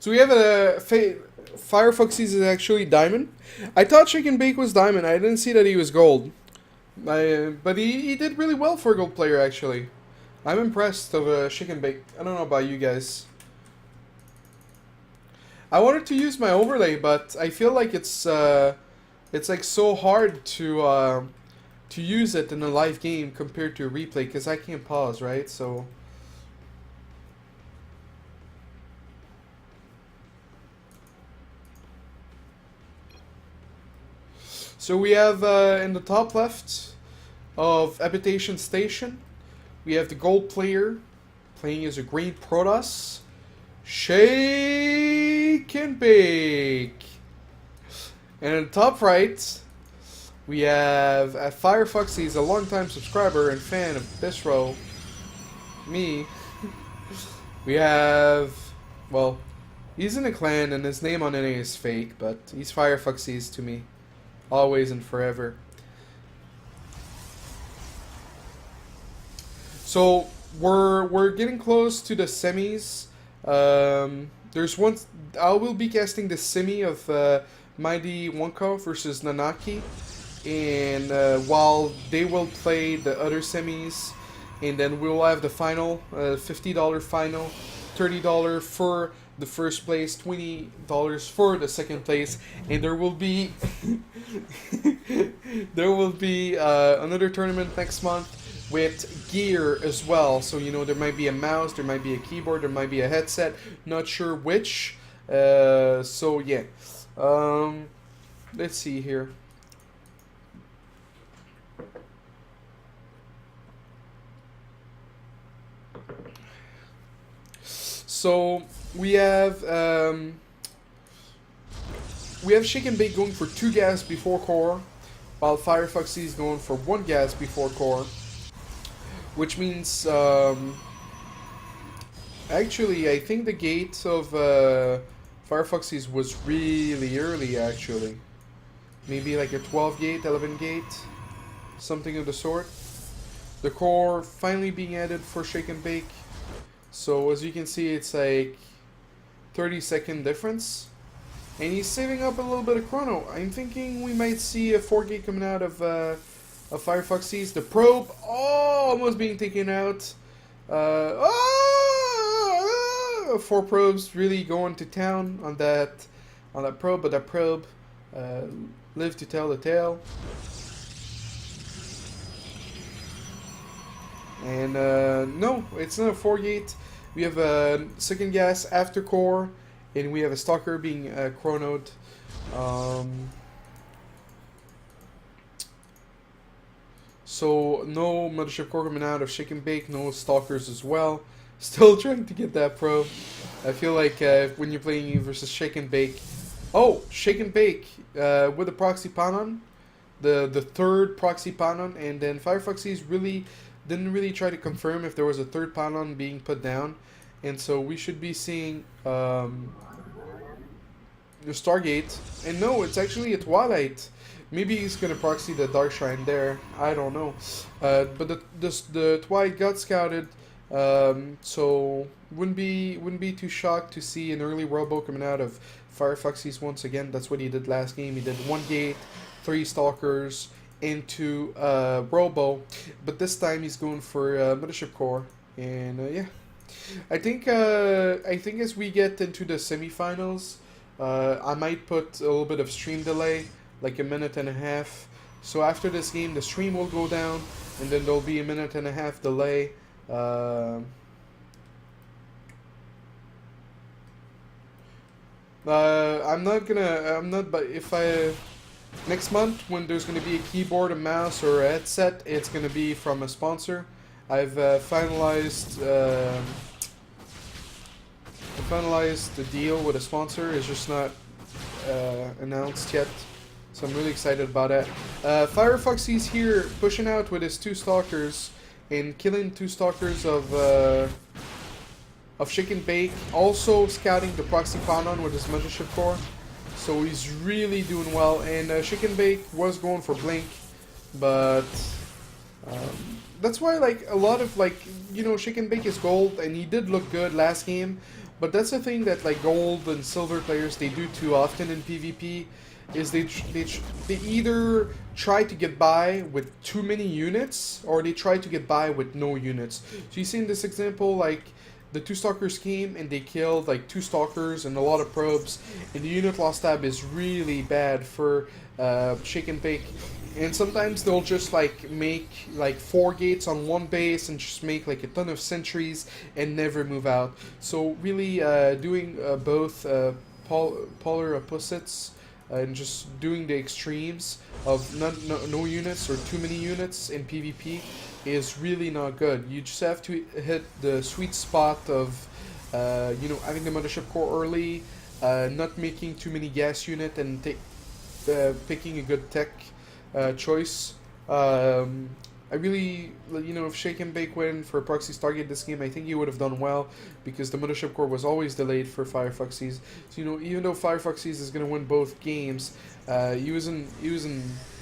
So we have a Firefoxys is actually diamond. I thought ShakenBake was diamond. I didn't see that he was gold. But he did really well for a gold player actually. I'm impressed of ShakenBake. I don't know about you guys. I wanted to use my overlay, but I feel like it's like so hard to use it in a live game compared to a replay because I can't pause, right? So we have in the top left of Habitation Station, we have the gold player playing as a green Protoss, ShakenBake. And in the top right, we have Firefoxys, a longtime subscriber and fan of desRow, me. We have, well, he's in a clan and his name on NA is fake, but he's Firefoxys to me, always and forever. So we're getting close to the semis. There's one. I will be casting the semi of Mighty Wonka versus Nanaki, and while they will play the other semis, and then we'll have the final, $50 final, $30 for the first place, $20 for the second place, and there will be another tournament next month with gear as well. So you know there might be a mouse, there might be a keyboard, there might be a headset. Not sure which. So yeah. Let's see here. So we have ShakenBake going for 2 gas before core, while Firefoxy is going for 1 gas before core, which means actually I think the gate of Firefoxys was really early actually, maybe like a 12 gate, 11 gate, something of the sort. The core finally being added for ShakenBake. So as you can see, it's like 30-second difference, and he's saving up a little bit of chrono. I'm thinking we might see a 4 gate coming out of Firefoxys. The probe, almost being taken out. 4 probes really going to town on that probe, but that probe lived to tell the tale. And no, it's not a 4 gate. We have a second gas after core, and we have a stalker being chronoed. So no mothership core coming out of ShakenBake, no stalkers as well. Still trying to get that probe. I feel like when you're playing versus ShakenBake, ShakenBake with the proxy panon, the third proxy panon, and then Firefoxys really didn't really try to confirm if there was a third panon being put down, and so we should be seeing the Stargate. And no, it's actually a Twilight. Maybe he's gonna proxy the Dark Shrine there. I don't know, but the Twilight got scouted, so wouldn't be too shocked to see an early robo coming out of Firefoxys once again. That's what he did last game. He did 1 gate, 3 stalkers into robo, but this time he's going for mothership core, and yeah, I think as we get into the semifinals, I might put a little bit of stream delay, like a minute and a half. So after this game, the stream will go down, and then there'll be a minute and a half delay. I'm not, but if I. Next month, when there's going to be a keyboard, a mouse, or a headset, it's going to be from a sponsor. I've finalized the deal with a sponsor. It's just not announced yet, so I'm really excited about it. Firefoxy's here pushing out with his 2 stalkers and killing 2 stalkers of ShakenBake. Also scouting the proxy panon with his mothership core. So he's really doing well, and ShakenBake was going for blink, but that's why, like, a lot of, like, you know, ShakenBake is gold, and he did look good last game, But that's the thing that like gold and silver players they do too often in PvP, is they either try to get by with too many units or they try to get by with no units. So you see in this example, like the two stalkers came and they killed like two stalkers and a lot of probes, and the unit loss tab is really bad for ShakenBake. And sometimes they'll just like make like 4 gates on one base and just make like a ton of sentries and never move out. So really doing both polar opposites and just doing the extremes of no units or too many units in PvP is really not good. You just have to hit the sweet spot of you know, having the mothership core early, not making too many gas unit, and picking a good tech choice. I really, you know, if ShakenBake went for Proxy's target this game, I think he would have done well, because the mothership core was always delayed for Firefoxys. So, you know, even though Firefoxys is going to win both games, he wasn't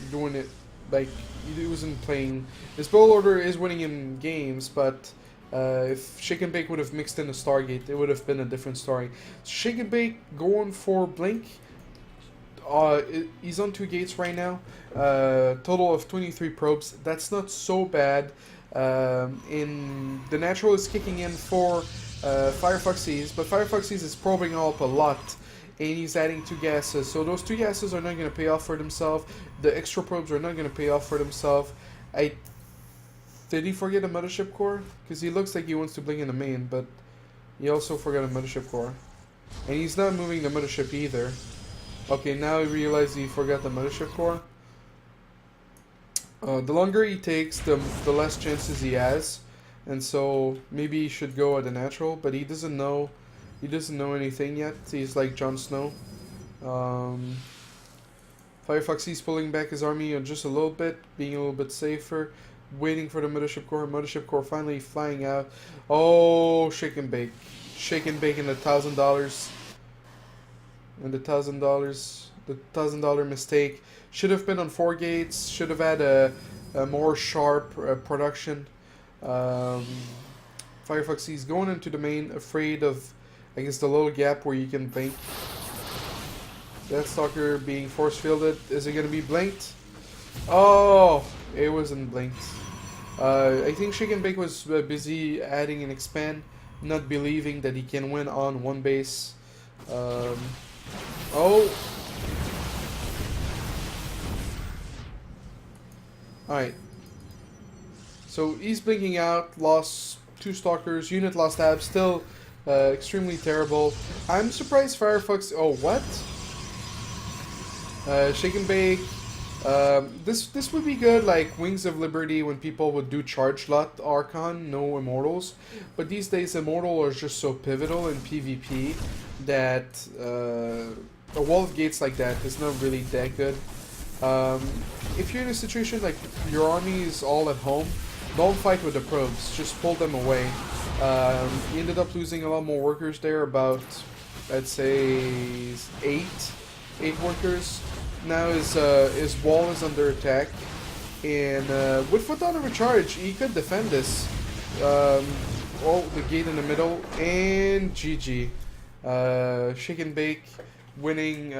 doing it, like, he wasn't playing. His build order is winning him games, but if ShakenBake would have mixed in a Stargate, it would have been a different story. ShakenBake going for Blink. He's on 2 gates right now. Total of 23 probes. That's not so bad. In the natural is kicking in for Firefoxys, but Firefoxys is probing up a lot, and he's adding 2 gases. So those 2 gases are not going to pay off for themselves. The extra probes are not going to pay off for themselves. Did he forget a mothership core? Because he looks like he wants to blink in the main, but he also forgot a mothership core. And he's not moving the mothership either. Okay, now I realize he forgot the mothership core. The longer he takes, the less chances he has, and so maybe he should go at the natural. But he doesn't know. He doesn't know anything yet. He's like Jon Snow. Firefoxy's pulling back his army just a little bit, being a little bit safer, waiting for the mothership core. Mothership core finally flying out. Oh, ShakenBake, ShakenBake, and $1,000. And the $1,000 mistake. Should have been on 4 gates. Should have had a more sharp production. Firefoxy's going into the main, afraid of, I guess, the little gap where you can blink. That stalker being force fielded. Is it gonna be blinked? Oh, it wasn't blinked. I think ShakenBake was busy adding an expand, not believing that he can win on 1 base. Oh. Alright. So he's blinking out, lost 2 stalkers, unit lost tab, still extremely terrible. I'm surprised Firefox. Oh, what? ShakenBake. This would be good, like Wings of Liberty, when people would do charge lot Archon, no immortals. But these days, immortal are just so pivotal in PvP that a wall of gates like that is not really that good. If you're in a situation like your army is all at home, don't fight with the probes, just pull them away. He ended up losing a lot more workers there, about, I'd say, 8 workers. Now his wall is under attack, and with foot on a recharge, he could defend this. Oh, the gate in the middle, and GG. ShakenBake winning